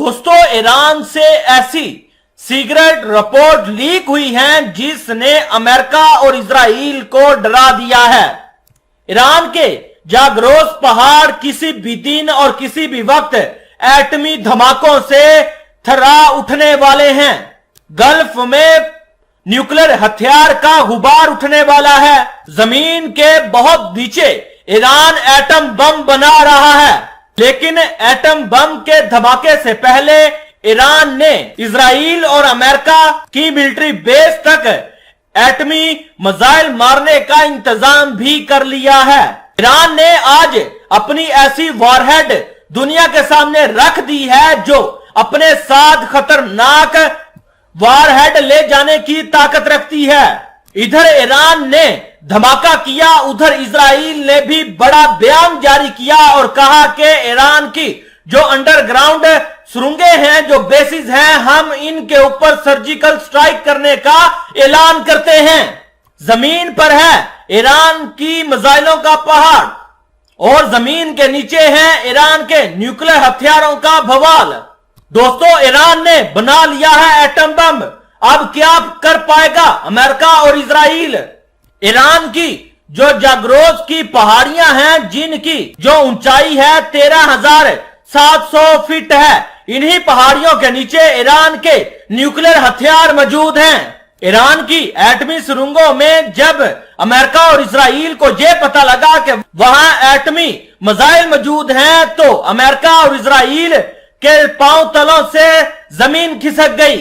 दोस्तों, ईरान से ऐसी सीक्रेट रिपोर्ट लीक हुई है जिसने अमेरिका और इजराइल को डरा दिया है। ईरान के जागरोस पहाड़ किसी भी दिन और किसी भी वक्त एटमी धमाकों से थर्रा उठने वाले हैं। गल्फ में न्यूक्लियर हथियार का गुबार उठने वाला है। जमीन के बहुत नीचे ईरान एटम बम बना रहा है, लेकिन एटम बम के धमाके से पहले ईरान ने इजराइल और अमेरिका की मिलिट्री बेस तक एटमी मिसाइल मारने का इंतजाम भी कर लिया है। ईरान ने आज अपनी ऐसी वॉरहेड दुनिया के सामने रख दी है जो अपने साथ खतरनाक वॉरहेड ले जाने की ताकत रखती है। इधर ईरान ने धमाका किया, उधर इजराइल ने भी बड़ा बयान जारी किया और कहा कि ईरान की जो अंडरग्राउंड सुरंगें हैं, जो बेसिस हैं, हम इनके ऊपर सर्जिकल स्ट्राइक करने का ऐलान करते हैं। जमीन पर है ईरान की मिसाइलों का पहाड़ और जमीन के नीचे है ईरान के न्यूक्लियर हथियारों का भवाल। दोस्तों, ईरान ने बना लिया है एटम बम। अब क्या कर पाएगा अमेरिका और इजराइल? ईरान की जो जागरोस की पहाड़ियां हैं, जिनकी जो ऊंचाई है 13,700 फीट है, इन्हीं पहाड़ियों के नीचे ईरान के न्यूक्लियर हथियार मौजूद हैं। ईरान की एटमी सुरंगों में जब अमेरिका और इजराइल को यह पता लगा कि वहां एटमी मिसाइल मौजूद हैं, तो अमेरिका और इजराइल के पांव तलों से जमीन खिसक गई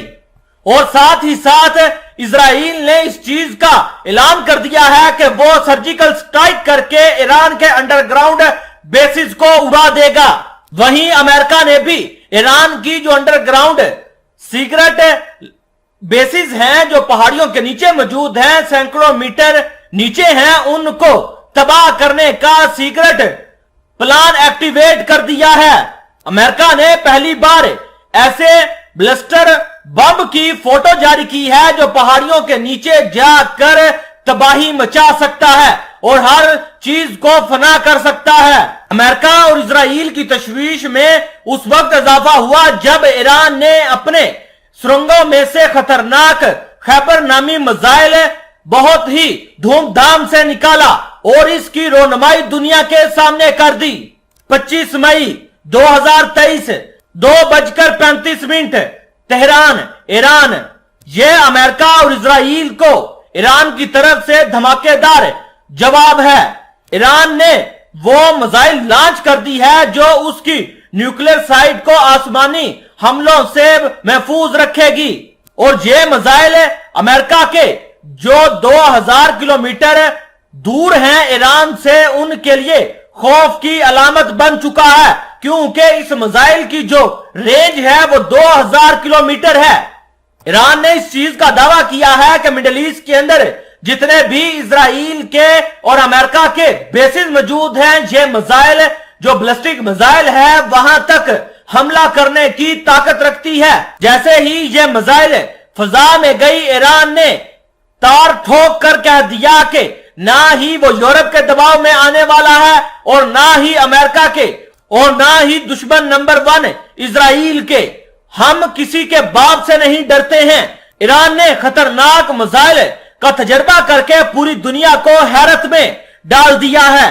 और साथ ही साथ इजराइल ने इस चीज का ऐलान कर दिया है कि वो सर्जिकल स्ट्राइक करके ईरान के अंडरग्राउंड बेसिस को उड़ा देगा। वहीं अमेरिका ने भी ईरान की जो अंडरग्राउंड सीक्रेट बेसिस हैं, जो पहाड़ियों के नीचे मौजूद हैं, सैकड़ों मीटर नीचे हैं, उनको तबाह करने का सीक्रेट प्लान एक्टिवेट कर दिया है। अमेरिका ने पहली बार ऐसे ब्लस्टर बम की फोटो जारी की है जो पहाड़ियों के नीचे जाकर तबाही मचा सकता है और हर चीज को फना कर सकता है। अमेरिका और इजराइल की तशवीश में उस वक्त इजाफा हुआ जब ईरान ने अपने सुरंगों में से खतरनाक खैबर नामी मिसाइल बहुत ही धूमधाम से निकाला और इसकी रोनमाई दुनिया के सामने कर दी। 25 मई 2023 2:35 तेहरान, ईरान। यह अमेरिका और इजराइल को ईरान की तरफ से धमाकेदार जवाब है। ईरान ने वो मिसाइल लॉन्च कर दी है जो उसकी न्यूक्लियर साइट को आसमानी हमलों से महफूज रखेगी और ये मिसाइल अमेरिका के जो 2000 किलोमीटर दूर हैं ईरान से, उनके लिए खौफ की अलामत बन चुका है, क्योंकि इस मिसाइल की जो रेंज है वो 2000 किलोमीटर है। ईरान ने इस चीज का दावा किया है कि मिडिल ईस्ट के अंदर जितने भी इजराइल के और अमेरिका के बेसिस मौजूद हैं, ये मिसाइल जो बैलिस्टिक मिसाइल है वहां तक हमला करने की ताकत रखती है। जैसे ही ये मिसाइल फजा में गई, ईरान ने तार ठोक कर कह दिया कि ना ही वो यूरोप के दबाव में आने वाला है और ना ही अमेरिका के और ना ही दुश्मन नंबर 1 इजराइल के। हम किसी के बाप से नहीं डरते हैं। ईरान ने खतरनाक मिसाइल का तजर्बा करके पूरी दुनिया को हैरत में डाल दिया है।